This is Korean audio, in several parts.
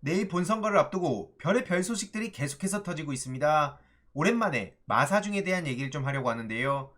내일 본선거를 앞두고 별의별 소식들이 계속해서 터지고 있습니다. 오랜만에 마사중에 대한 얘기를 좀 하려고 하는데요.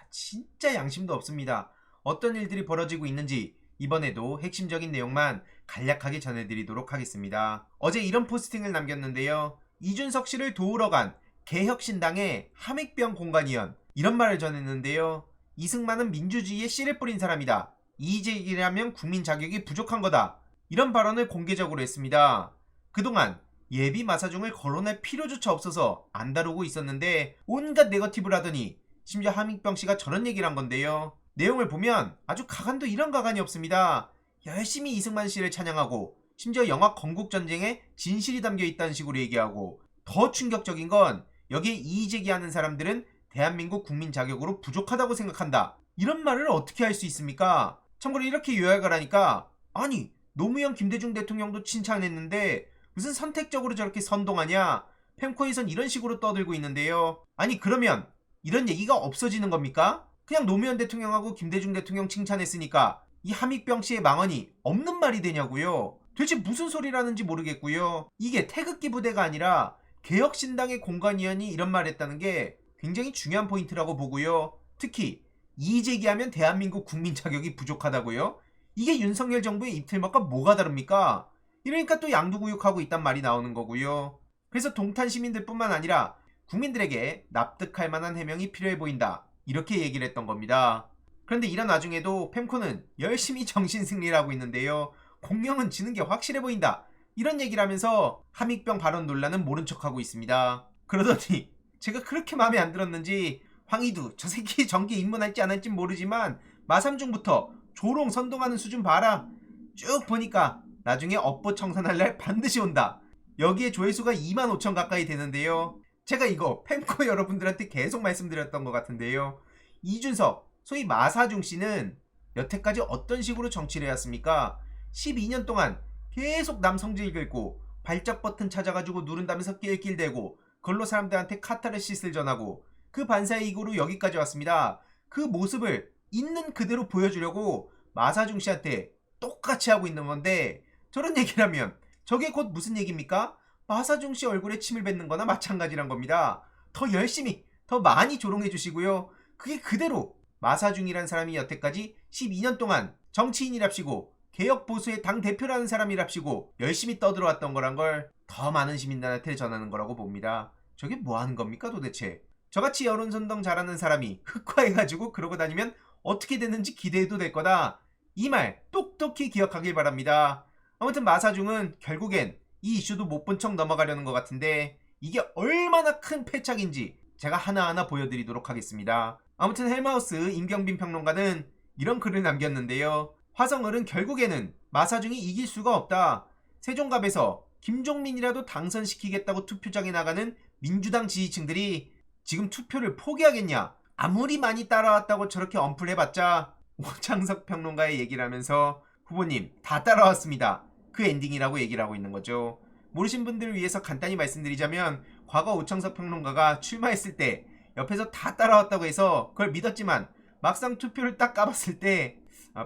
진짜 양심도 없습니다. 어떤 일들이 벌어지고 있는지 이번에도 핵심적인 내용만 간략하게 전해드리도록 하겠습니다. 어제 이런 포스팅을 남겼는데요. 이준석 씨를 도우러 간 개혁신당의 함익병 공관위원, 이런 말을 전했는데요. 이승만은 민주주의에 씨를 뿌린 사람이다. 이의제기라면 국민 자격이 부족한 거다. 이런 발언을 공개적으로 했습니다. 그동안 예비 마사중을 거론할 필요조차 없어서 안 다루고 있었는데 온갖 네거티브를 하더니 심지어 함익병 씨가 저런 얘기를 한 건데요. 내용을 보면 아주 가관도 이런 가관이 없습니다. 열심히 이승만 씨를 찬양하고 심지어 영화 건국전쟁에 진실이 담겨 있다는 식으로 얘기하고, 더 충격적인 건 여기에 이의제기하는 사람들은 대한민국 국민 자격으로 부족하다고 생각한다. 이런 말을 어떻게 할 수 있습니까? 참고로 이렇게 요약을 하니까, 아니 노무현 김대중 대통령도 칭찬했는데 무슨 선택적으로 저렇게 선동하냐, 펜코에선 이런 식으로 떠들고 있는데요. 아니 그러면 이런 얘기가 없어지는 겁니까? 그냥 노무현 대통령하고 김대중 대통령 칭찬했으니까 이 함익병 씨의 망언이 없는 말이 되냐고요. 도대체 무슨 소리라는지 모르겠고요. 이게 태극기 부대가 아니라 개혁신당의 공관위원이 이런 말 했다는 게 굉장히 중요한 포인트라고 보고요. 특히 이의제기하면 대한민국 국민 자격이 부족하다고요? 이게 윤석열 정부의 입틀막과 뭐가 다릅니까? 이러니까 또 양두구육하고 있단 말이 나오는 거고요. 그래서 동탄 시민들뿐만 아니라 국민들에게 납득할 만한 해명이 필요해 보인다, 이렇게 얘기를 했던 겁니다. 그런데 이런 와중에도 펜코는 열심히 정신승리를 하고 있는데요. 공명은 지는 게 확실해 보인다, 이런 얘기를 하면서 함익병 발언 논란은 모른 척하고 있습니다. 그러더니 제가 그렇게 마음에 안 들었는지 황희두 저 새끼 정계 입문할지 안 할지 모르지만 마삼중부터 조롱 선동하는 수준 봐라. 쭉 보니까 나중에 업보 청산할 날 반드시 온다. 여기에 조회수가 2만 5천 가까이 되는데요. 제가 이거 펜코 여러분들한테 계속 말씀드렸던 것 같은데요. 이준석, 소위 마사중 씨는 여태까지 어떤 식으로 정치를 해왔습니까? 12년 동안 계속 남 성질 긁고 발작 버튼 찾아가지고 누른다면서 낄낄대고 그걸로 사람들한테 카타르시스를 전하고 그 반사이익으로 여기까지 왔습니다. 그 모습을 있는 그대로 보여주려고 마사중 씨한테 똑같이 하고 있는 건데, 저런 얘기를 하면 저게 곧 무슨 얘기입니까? 마사중 씨 얼굴에 침을 뱉는 거나 마찬가지란 겁니다. 더 열심히 더 많이 조롱해 주시고요. 그게 그대로 마사중이란 사람이 여태까지 12년 동안 정치인이랍시고 개혁보수의 당대표라는 사람이랍시고 열심히 떠들어왔던 거란 걸 더 많은 시민들한테 전하는 거라고 봅니다. 저게 뭐 하는 겁니까 도대체? 저같이 여론선동 잘하는 사람이 흑화해가지고 그러고 다니면 어떻게 되는지 기대해도 될 거다. 이 말 똑똑히 기억하길 바랍니다. 아무튼 마사중은 결국엔 이 이슈도 못 본 척 넘어가려는 것 같은데 이게 얼마나 큰 패착인지 제가 하나하나 보여드리도록 하겠습니다. 아무튼 헬마우스 임경빈 평론가는 이런 글을 남겼는데요. 화성을은 결국에는 마사중이 이길 수가 없다. 세종갑에서 김종민이라도 당선시키겠다고 투표장에 나가는 민주당 지지층들이 지금 투표를 포기하겠냐? 아무리 많이 따라왔다고 저렇게 언플해봤자, 오창석 평론가의 얘기를 하면서 후보님 다 따라왔습니다, 그 엔딩이라고 얘기를 하고 있는 거죠. 모르신 분들을 위해서 간단히 말씀드리자면, 과거 오창석 평론가가 출마했을 때 옆에서 다 따라왔다고 해서 그걸 믿었지만 막상 투표를 딱 까봤을 때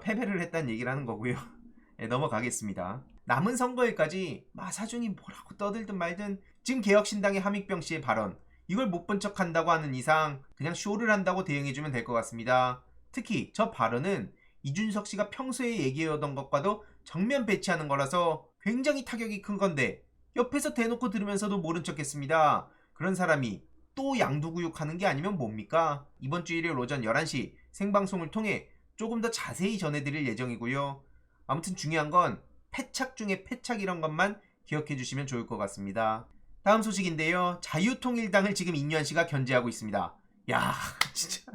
패배를 했다는 얘기를 하는 거고요. 네, 넘어가겠습니다. 남은 선거일까지 마사중이 뭐라고 떠들든 말든 지금 개혁신당의 함익병 씨의 발언, 이걸 못 본 척 한다고 하는 이상 그냥 쇼를 한다고 대응해주면 될 것 같습니다. 특히 저 발언은 이준석 씨가 평소에 얘기해오던 것과도 정면 배치하는 거라서 굉장히 타격이 큰 건데 옆에서 대놓고 들으면서도 모른 척 했습니다. 그런 사람이 또 양두구육 하는 게 아니면 뭡니까? 이번 주 일요일 오전 11시 생방송을 통해 조금 더 자세히 전해드릴 예정이고요. 아무튼 중요한 건 패착 중에 패착, 이런 것만 기억해 주시면 좋을 것 같습니다. 다음 소식인데요. 자유통일당을 지금 인유한 씨가 견제하고 있습니다. 야 진짜,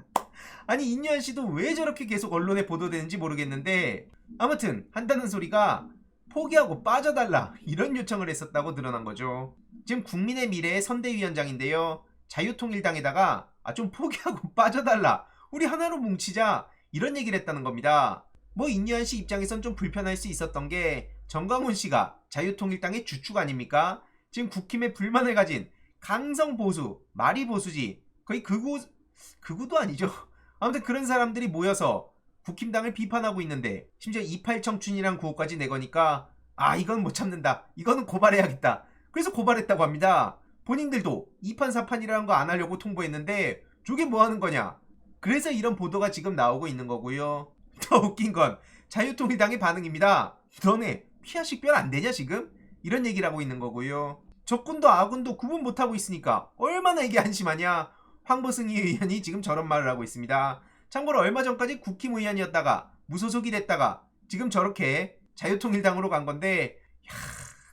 아니 인유한 씨도 왜 저렇게 계속 언론에 보도되는지 모르겠는데, 아무튼 한다는 소리가 포기하고 빠져달라, 이런 요청을 했었다고 드러난 거죠. 지금 국민의 미래의 선대위원장인데요. 자유통일당에다가 좀 포기하고 빠져달라, 우리 하나로 뭉치자, 이런 얘기를 했다는 겁니다. 뭐 인유한 씨 입장에선 좀 불편할 수 있었던 게 정광훈 씨가 자유통일당의 주축 아닙니까? 지금 국힘에 불만을 가진 강성 보수, 마리 보수지, 거의 극우도 아니죠. 아무튼 그런 사람들이 모여서 국힘당을 비판하고 있는데 심지어 28청춘이란 구호까지 내거니까 아, 이건 못 참는다. 이거는 고발해야겠다. 그래서 고발했다고 합니다. 본인들도 2판 4판이라는 거 안 하려고 통보했는데 저게 뭐 하는 거냐. 그래서 이런 보도가 지금 나오고 있는 거고요. 더 웃긴 건 자유통일당의 반응입니다. 너네 피하 식별 안 되냐 지금? 이런 얘기를 하고 있는 거고요. 적군도 아군도 구분 못하고 있으니까 얼마나 이게 한심하냐. 황보승희 의원이 지금 저런 말을 하고 있습니다. 참고로 얼마 전까지 국힘 의원이었다가 무소속이 됐다가 지금 저렇게 자유통일당으로 간 건데,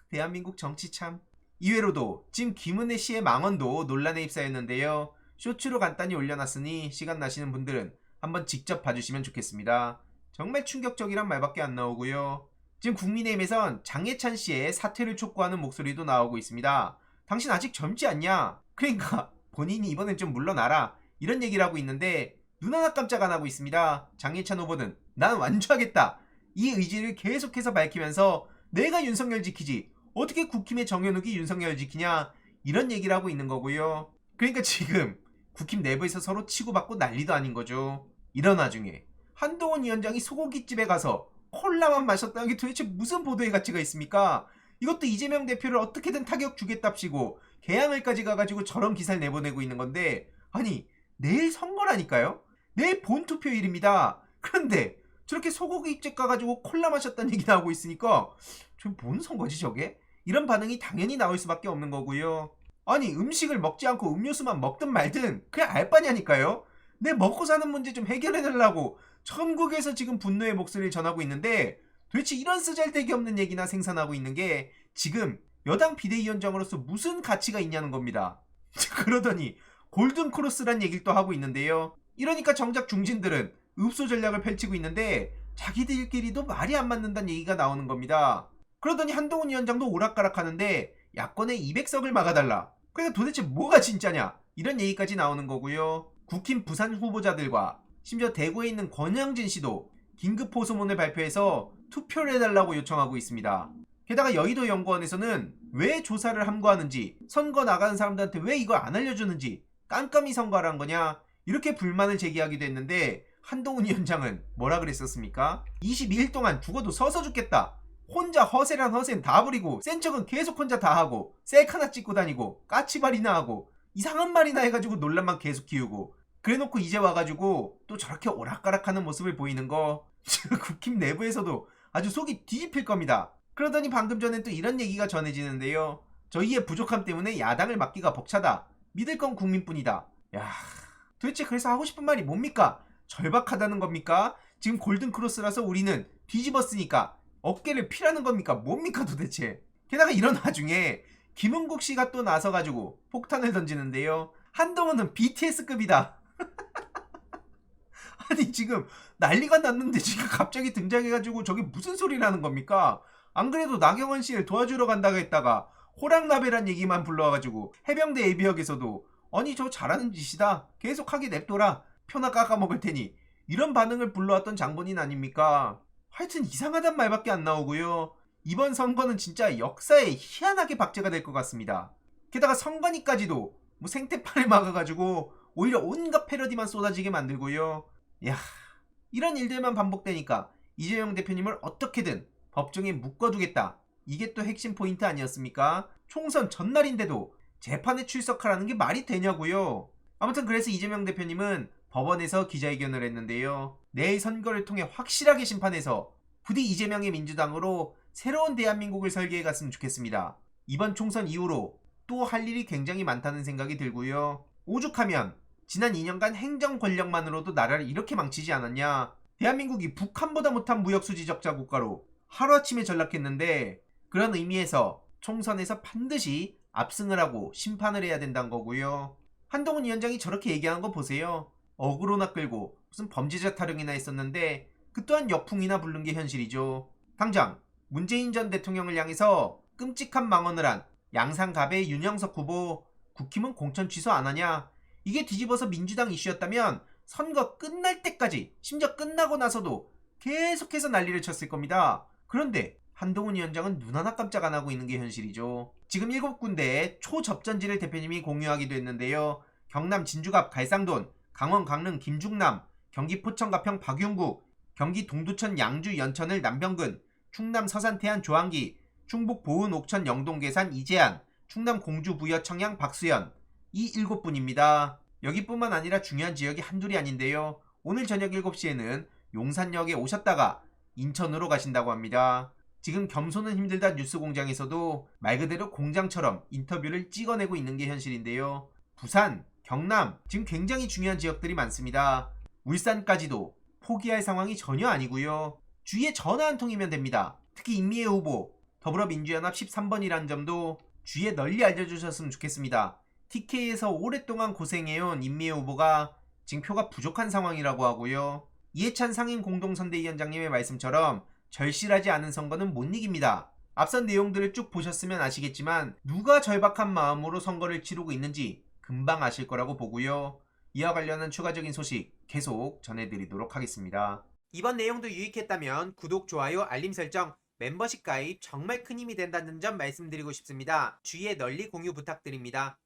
대한민국 정치 참. 이외로도 지금 김은혜 씨의 망언도 논란에 휩싸였는데요. 쇼츠로 간단히 올려놨으니 시간 나시는 분들은 한번 직접 봐주시면 좋겠습니다. 정말 충격적이란 말밖에 안 나오고요. 지금 국민의힘에선 장해찬 씨의 사퇴를 촉구하는 목소리도 나오고 있습니다. 당신 아직 젊지 않냐? 그러니까 본인이 이번엔 좀 물러나라. 이런 얘기를 하고 있는데 눈 하나 깜짝 안 하고 있습니다. 장해찬 후보는 난 완주하겠다. 이 의지를 계속해서 밝히면서 내가 윤석열 지키지 어떻게 국힘의 정현욱이 윤석열 지키냐 이런 얘기를 하고 있는 거고요. 그러니까 지금 국힘 내부에서 서로 치고받고 난리도 아닌 거죠. 이런 와중에 한동훈 위원장이 소고기집에 가서 콜라만 마셨다는 게 도대체 무슨 보도의 가치가 있습니까? 이것도 이재명 대표를 어떻게든 타격 주겠답시고 개항을까지 가가지고 저런 기사를 내보내고 있는 건데, 아니 내일 선거라니까요? 내일 본투표일입니다. 그런데 저렇게 소고기집 가가지고 콜라 마셨다는 얘기 나오고 있으니까 저 뭔 선거지 저게? 이런 반응이 당연히 나올 수밖에 없는 거고요. 아니 음식을 먹지 않고 음료수만 먹든 말든 그냥 알 바냐니까요. 내 먹고 사는 문제 좀 해결해달라고 전국에서 지금 분노의 목소리를 전하고 있는데, 도대체 이런 쓰잘데기 없는 얘기나 생산하고 있는 게 지금 여당 비대위원장으로서 무슨 가치가 있냐는 겁니다. 그러더니 골든크로스란 얘기를 또 하고 있는데요. 이러니까 정작 중진들은 읍소 전략을 펼치고 있는데 자기들끼리도 말이 안 맞는다는 얘기가 나오는 겁니다. 그러더니 한동훈 위원장도 오락가락 하는데 야권의 200석을 막아달라. 그러니까 도대체 뭐가 진짜냐 이런 얘기까지 나오는 거고요. 국힘 부산 후보자들과 심지어 대구에 있는 권영진 씨도 긴급 호소문을 발표해서 투표를 해달라고 요청하고 있습니다. 게다가 여의도 연구원에서는 왜 조사를 함구하는지, 선거 나가는 사람들한테 왜 이걸 안 알려주는지, 깜깜이 선거를 한 거냐 이렇게 불만을 제기하기도 했는데, 한동훈 위원장은 뭐라 그랬었습니까? 22일 동안 죽어도 서서 죽겠다. 혼자 허세란 허세는 다 부리고 센 척은 계속 혼자 다 하고 셀카 하나 찍고 다니고 까치발이나 하고 이상한 말이나 해가지고 논란만 계속 키우고, 그래놓고 이제 와가지고 또 저렇게 오락가락하는 모습을 보이는 거 국힘 내부에서도 아주 속이 뒤집힐 겁니다. 그러더니 방금 전엔 또 이런 얘기가 전해지는데요. 저희의 부족함 때문에 야당을 막기가 벅차다. 믿을 건 국민뿐이다. 야, 도대체 그래서 하고 싶은 말이 뭡니까? 절박하다는 겁니까? 지금 골든크로스라서 우리는 뒤집었으니까 어깨를 피라는 겁니까? 뭡니까 도대체? 게다가 이런 와중에 김은국 씨가 또 나서가지고 폭탄을 던지는데요. 한동훈은 BTS급이다. 아니 지금 난리가 났는데 지금 갑자기 등장해가지고 저게 무슨 소리라는 겁니까? 안 그래도 나경원 씨를 도와주러 간다고 했다가 호랑나베란 얘기만 불러와가지고 해병대 예비역에서도 아니 저 잘하는 짓이다 계속하게 냅둬라 표나 깎아먹을 테니 이런 반응을 불러왔던 장본인 아닙니까? 하여튼 이상하단 말밖에 안 나오고요. 이번 선거는 진짜 역사에 희한하게 박제가 될 것 같습니다. 게다가 선관위까지도 뭐 생태판을 막아가지고 오히려 온갖 패러디만 쏟아지게 만들고요. 야, 이런 일들만 반복되니까 이재명 대표님을 어떻게든 법정에 묶어두겠다. 이게 또 핵심 포인트 아니었습니까? 총선 전날인데도 재판에 출석하라는 게 말이 되냐고요. 아무튼 그래서 이재명 대표님은 법원에서 기자회견을 했는데요. 내일 선거를 통해 확실하게 심판해서 부디 이재명의 민주당으로 새로운 대한민국을 설계해 갔으면 좋겠습니다. 이번 총선 이후로 또 할 일이 굉장히 많다는 생각이 들고요. 오죽하면 지난 2년간 행정 권력만으로도 나라를 이렇게 망치지 않았냐. 대한민국이 북한보다 못한 무역수지 적자 국가로 하루아침에 전락했는데, 그런 의미에서 총선에서 반드시 압승을 하고 심판을 해야 된다는 거고요. 한동훈 위원장이 저렇게 얘기하는 거 보세요. 어그로나 끌고 무슨 범죄자 타령이나 했었는데 그 또한 역풍이나 부른 게 현실이죠. 당장 문재인 전 대통령을 향해서 끔찍한 망언을 한 양산갑의 윤영석 후보, 국힘은 공천 취소 안 하냐? 이게 뒤집어서 민주당 이슈였다면 선거 끝날 때까지, 심지어 끝나고 나서도 계속해서 난리를 쳤을 겁니다. 그런데 한동훈 위원장은 눈 하나 깜짝 안 하고 있는 게 현실이죠. 지금 7군데의 초접전지를 대표님이 공유하기도 했는데요. 경남 진주갑 갈상돈, 강원 강릉 김중남, 경기 포천 가평 박윤구, 경기 동두천 양주 연천을 남병근, 충남 서산태안 조항기, 충북 보은 옥천 영동 계산 이재한, 충남 공주 부여 청양 박수연, 이 7분입니다. 여기뿐만 아니라 중요한 지역이 한둘이 아닌데요. 오늘 저녁 7시에는 용산역에 오셨다가 인천으로 가신다고 합니다. 지금 겸손은 힘들다 뉴스공장에서도 말 그대로 공장처럼 인터뷰를 찍어내고 있는 게 현실인데요. 부산, 경남, 지금 굉장히 중요한 지역들이 많습니다. 울산까지도 포기할 상황이 전혀 아니고요. 주위에 전화 한 통이면 됩니다. 특히 임미애 후보, 더불어민주연합 13번이라는 점도 주위에 널리 알려주셨으면 좋겠습니다. TK에서 오랫동안 고생해온 임미애 후보가 지금 표가 부족한 상황이라고 하고요. 이해찬 상임 공동선대위원장님의 말씀처럼 절실하지 않은 선거는 못 이깁니다. 앞선 내용들을 쭉 보셨으면 아시겠지만 누가 절박한 마음으로 선거를 치르고 있는지 금방 아실 거라고 보고요. 이와 관련한 추가적인 소식 계속 전해드리도록 하겠습니다. 이번 내용도 유익했다면 구독, 좋아요, 알림 설정, 멤버십 가입 정말 큰 힘이 된다는 점 말씀드리고 싶습니다. 주위에 널리 공유 부탁드립니다.